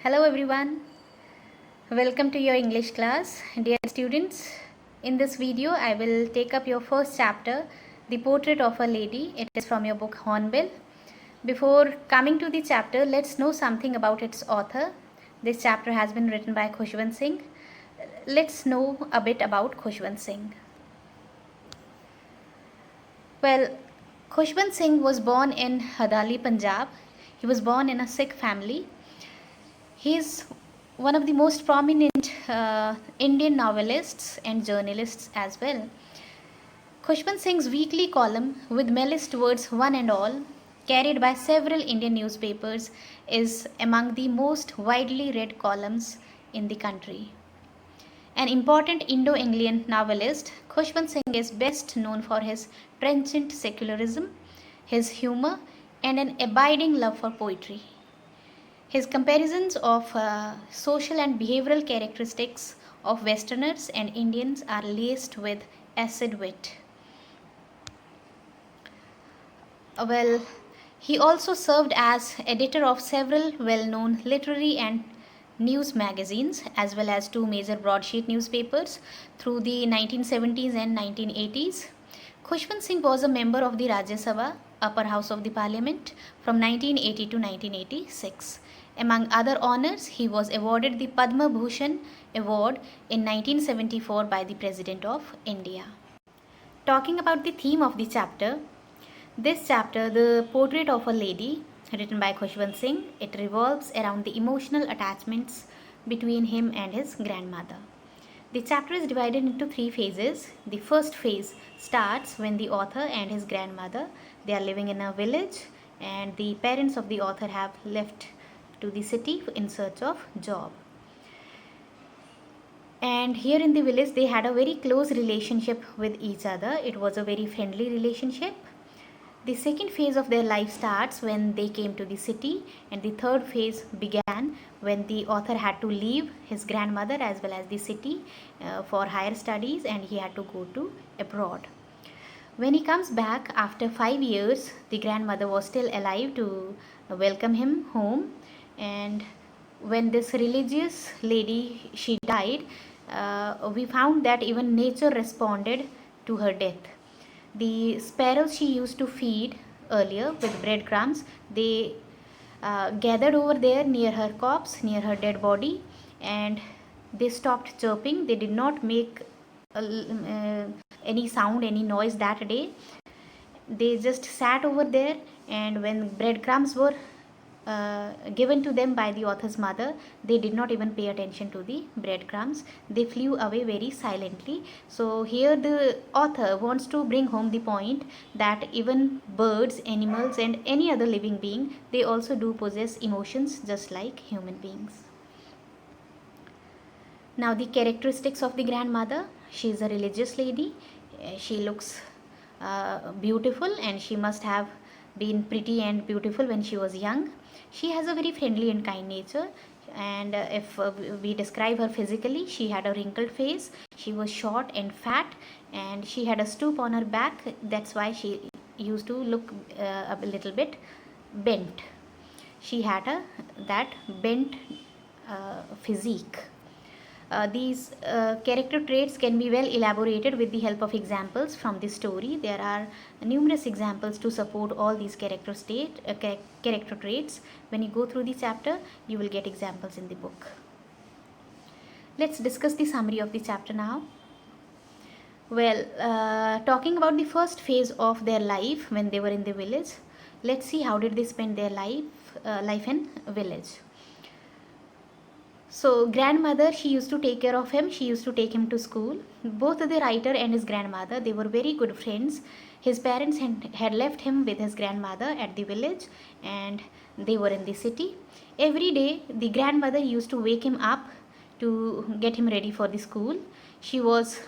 Hello everyone, welcome to your English class. Dear students, in this video I will take up your first chapter, The Portrait of a Lady. It is from your book Hornbill. Before coming to the chapter, let's know something about its author. This chapter has been written by Khushwant Singh. Let's know a bit about Khushwant Singh. Well, Khushwant Singh was born in Hadali, Punjab. He was born in a Sikh family. He is one of the most prominent Indian novelists and journalists as well. Khushwant Singh's weekly column, with Mellist words one and all, carried by several Indian newspapers, is among the most widely read columns in the country. An important Indo-Anglian novelist, Khushwant Singh is best known for his trenchant secularism, his humor, and an abiding love for poetry. His comparisons of social and behavioral characteristics of Westerners and Indians are laced with acid wit. Well, he also served as editor of several well-known literary and news magazines as well as two major broadsheet newspapers through the 1970s and 1980s. Khushwant Singh was a member of the Rajya Sabha, upper house of the parliament, from 1980 to 1986. Among other honors, he was awarded the Padma Bhushan Award in 1974 by the President of India. Talking about the theme of the chapter, this chapter, The Portrait of a Lady, written by Khushwant Singh, it revolves around the emotional attachments between him and his grandmother. The chapter is divided into three phases. The first phase starts when the author and his grandmother, they are living in a village and the parents of the author have left to the city in search of job. And here in the village they had a very close relationship with each other. It was a very friendly relationship. The second phase of their life starts when they came to the city, and the third phase began when the author had to leave his grandmother as well as the city for higher studies, and he had to go to abroad. When he comes back after 5 years, the grandmother was still alive to welcome him home, and when this religious lady she died, we found that even nature responded to her death. The sparrows she used to feed earlier with breadcrumbs, they gathered over there near her corpse, near her dead body, and they stopped chirping. They did not make any sound, any noise that day. They just sat over there, and when breadcrumbs were given to them by the author's mother, they did not even pay attention to the breadcrumbs. They flew away very silently. So here the author wants to bring home the point that even birds, animals, and any other living being, they also do possess emotions just like human beings. Now the characteristics of the grandmother. She is a religious lady. She looks beautiful, and she must have been pretty and beautiful when she was young. She has a very friendly and kind nature, and if we describe her physically, she had a wrinkled face, she was short and fat, and she had a stoop on her back. That's why she used to look a little bit bent. She had that bent physique. These character traits can be well elaborated with the help of examples from the story. There are numerous examples to support all these character traits. When you go through the chapter, you will get examples in the book. Let's discuss the summary of the chapter now. Well, talking about the first phase of their life when they were in the village, let's see how did they spend their life in village. So grandmother, she used to take care of him. She used to take him to school. Both the writer and his grandmother, they were very good friends. His parents had left him with his grandmother at the village, and they were in the city. Every day the grandmother used to wake him up to get him ready for the school. She was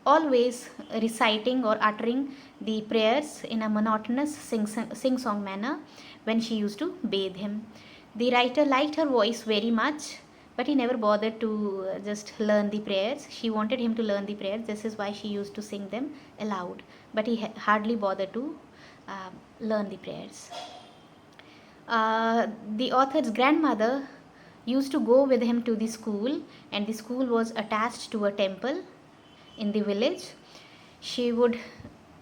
always reciting or uttering the prayers in a monotonous sing-song manner when she used to bathe him. The writer liked her voice very much, but he never bothered to just learn the prayers. She wanted him to learn the prayers. This is why she used to sing them aloud, but he hardly bothered to learn the prayers. The author's grandmother, used to go with him to the school, and the school was attached to a temple in the village. She would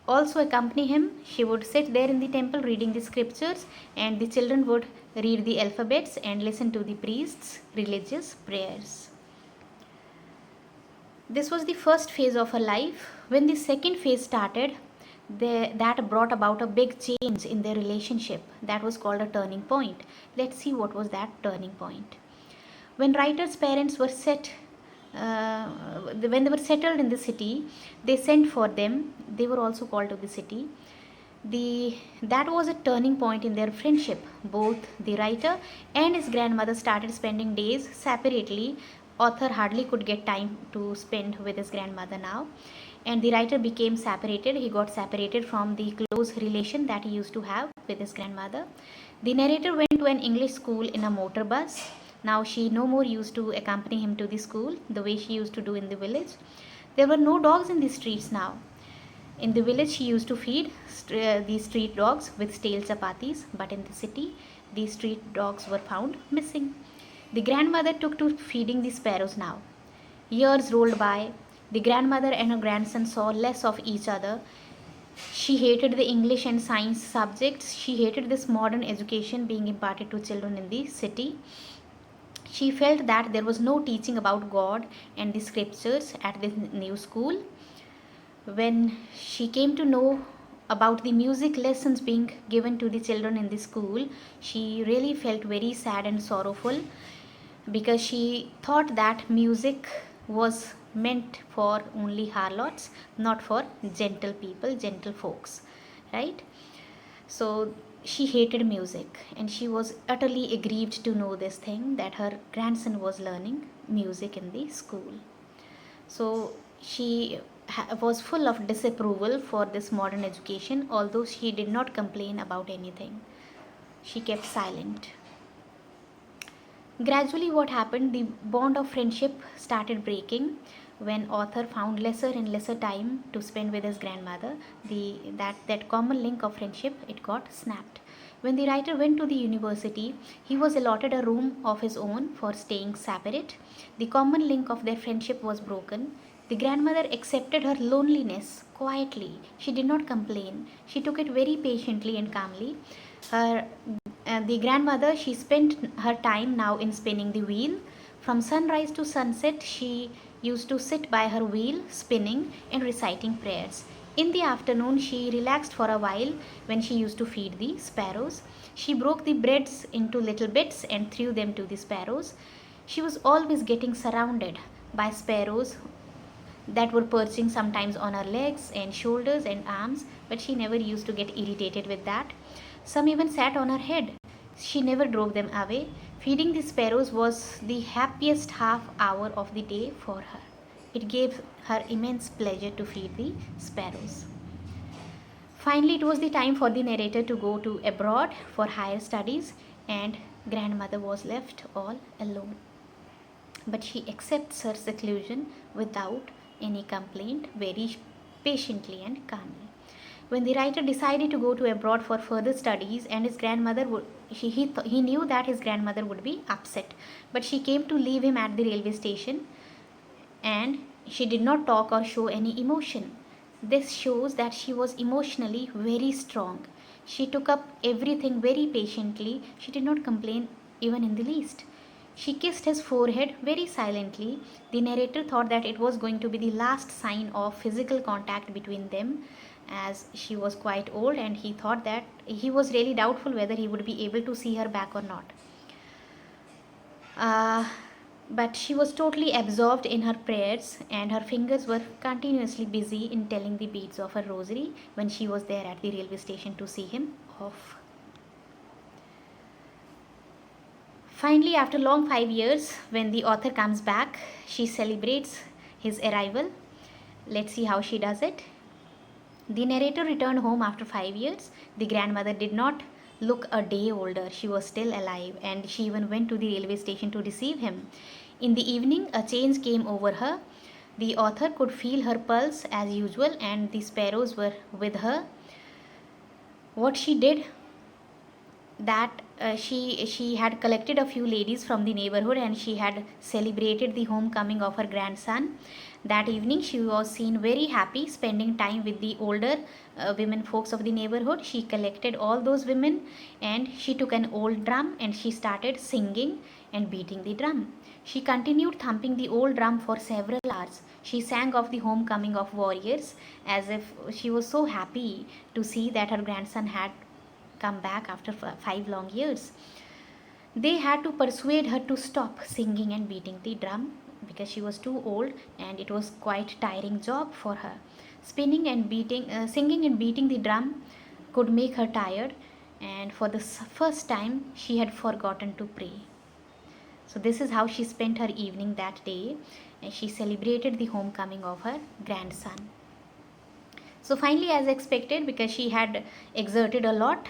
also accompany him. She would sit there in the temple reading the scriptures, and the children would read the alphabets and listen to the priest's religious prayers. This was the first phase of her life. When the second phase started, that brought about a big change in their relationship. That was called a turning point. Let's see what was that turning point. When writer's parents were when they were settled in the city, they sent for them. They were also called to the city. That was a turning point in their friendship. Both the writer and his grandmother started spending days separately. Author hardly could get time to spend with his grandmother now, and the writer became separated. He got separated from the close relation that he used to have with his grandmother. The narrator went to an English school in a motor bus. Now she no more used to accompany him to the school the way she used to do in the village. There were no dogs in the streets now. In the village, she used to feed these street dogs with stale chapatis, but in the city, these street dogs were found missing. The grandmother took to feeding the sparrows now. Years rolled by. The grandmother and her grandson saw less of each other. She hated the English and science subjects. She hated this modern education being imparted to children in the city. She felt that there was no teaching about God and the scriptures at this new school. When she came to know about the music lessons being given to the children in the school, she really felt very sad and sorrowful, because she thought that music was meant for only harlots, not for gentle people, gentle folks, right? So she hated music, and she was utterly aggrieved to know this thing, that her grandson was learning music in the school. So she was full of disapproval for this modern education, although she did not complain about anything. She kept silent. Gradually, what happened? The bond of friendship started breaking when author found lesser and lesser time to spend with his grandmother. That common link of friendship, it got snapped. When the writer went to the university, he was allotted a room of his own for staying separate. The common link of their friendship was broken. The grandmother accepted her loneliness quietly. She did not complain. She took it very patiently and calmly. The grandmother, she spent her time now in spinning the wheel. From sunrise to sunset, she used to sit by her wheel, spinning and reciting prayers. In the afternoon, she relaxed for a while when she used to feed the sparrows. She broke the breads into little bits and threw them to the sparrows. She was always getting surrounded by sparrows that were perching sometimes on her legs and shoulders and arms, but she never used to get irritated with that. Some even sat on her head. She never drove them away. Feeding the sparrows was the happiest half hour of the day for her. It gave her immense pleasure to feed the sparrows. Finally, it was the time for the narrator to go to abroad for higher studies, and grandmother was left all alone. But she accepts her seclusion without any complaint, very patiently and calmly. When the writer decided to go to abroad for further studies, and his grandmother would, he knew that his grandmother would be upset, but she came to leave him at the railway station, and she did not talk or show any emotion. This shows that she was emotionally very strong. She took up everything very patiently. She did not complain even in the least. She kissed his forehead very silently. The narrator thought that it was going to be the last sign of physical contact between them, as she was quite old, and he thought that he was really doubtful whether he would be able to see her back or not. But she was totally absorbed in her prayers, and her fingers were continuously busy in telling the beads of her rosary when she was there at the railway station to see him off. Finally, after long 5 years, when the author comes back, she celebrates his arrival. Let's see how she does it. The narrator returned home after 5 years. The grandmother did not look a day older. She was still alive, and she even went to the railway station to receive him. In the evening, a change came over her. The author could feel her pulse as usual, and the sparrows were with her. What she did, that she had collected a few ladies from the neighborhood and she had celebrated the homecoming of her grandson. That evening she was seen very happy spending time with the older women folks of the neighborhood. She collected all those women and she took an old drum and she started singing and beating the drum. She continued thumping the old drum for several hours. She sang of the homecoming of warriors as if she was so happy to see that her grandson had come back after 5 long years. They had to persuade her to stop singing and beating the drum because she was too old and it was quite tiring job for her. Singing and beating the drum could make her tired, and for the first time she had forgotten to pray. So this is how she spent her evening that day, and she celebrated the homecoming of her grandson. So finally, as expected, because she had exerted a lot,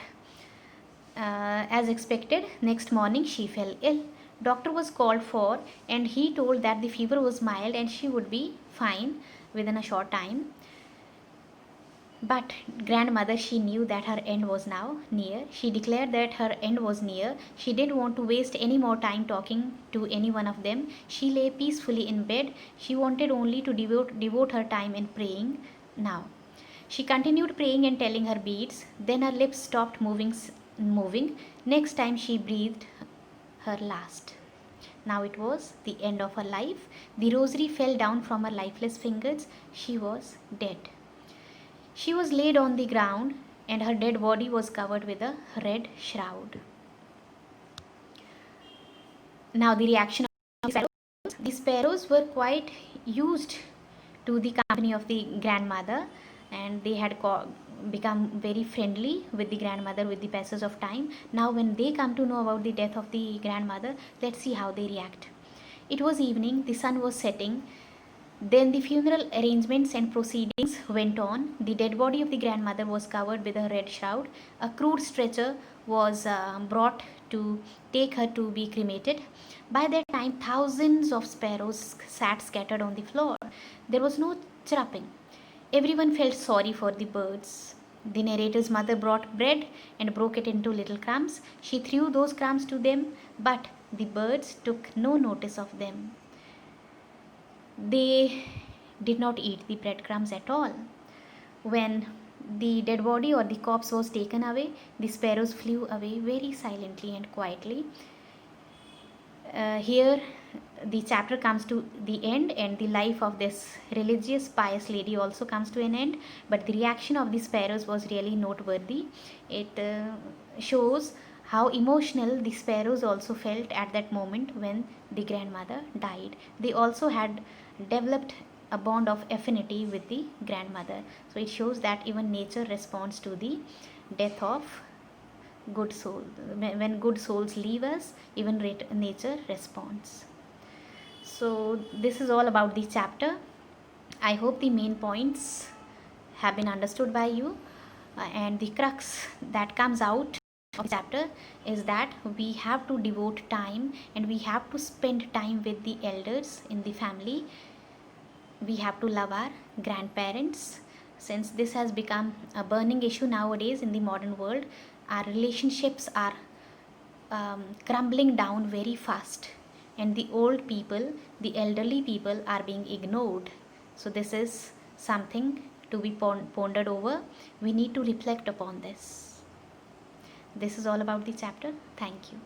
as expected, next morning she fell ill. Doctor was called for and he told that the fever was mild and she would be fine within a short time. But grandmother, she knew that her end was now near. She declared that her end was near. She didn't want to waste any more time talking to any one of them. She lay peacefully in bed. She wanted only to devote her time in praying now. She continued praying and telling her beads. Then her lips stopped moving. Next time she breathed her last. Now it was the end of her life. The rosary fell down from her lifeless fingers. She was dead. She was laid on the ground and her dead body was covered with a red shroud. Now the reaction of the sparrows. The sparrows were quite used to the company of the grandmother, and they had become very friendly with the grandmother with the passage of time. Now when they come to know about the death of the grandmother, let's see how they react. It was evening, the sun was setting. Then the funeral arrangements and proceedings went on. The dead body of the grandmother was covered with a red shroud. A crude stretcher was brought to take her to be cremated. By that time, thousands of sparrows sat scattered on the floor. There was no chirping. Everyone felt sorry for the birds. The narrator's mother brought bread and broke it into little crumbs. She threw those crumbs to them, but the birds took no notice of them. They did not eat the breadcrumbs at all. When the dead body or the corpse was taken away, the sparrows flew away very silently and quietly. Here the chapter comes to the end and the life of this religious pious lady also comes to an end, but the reaction of the sparrows was really noteworthy. It shows how emotional the sparrows also felt at that moment when the grandmother died. They also had developed a bond of affinity with the grandmother. So it shows that even nature responds to the death of good soul. When good souls leave us, even nature responds. So this is all about the chapter. I hope the main points have been understood by you, and the crux that comes out of the chapter is that we have to devote time and we have to spend time with the elders in the family. We have to love our grandparents. Since this has become a burning issue nowadays in the modern world, our relationships are crumbling down very fast, and the old people, the elderly people, are being ignored. So this is something to be pondered over. We need to reflect upon this. This is all about the chapter. Thank you.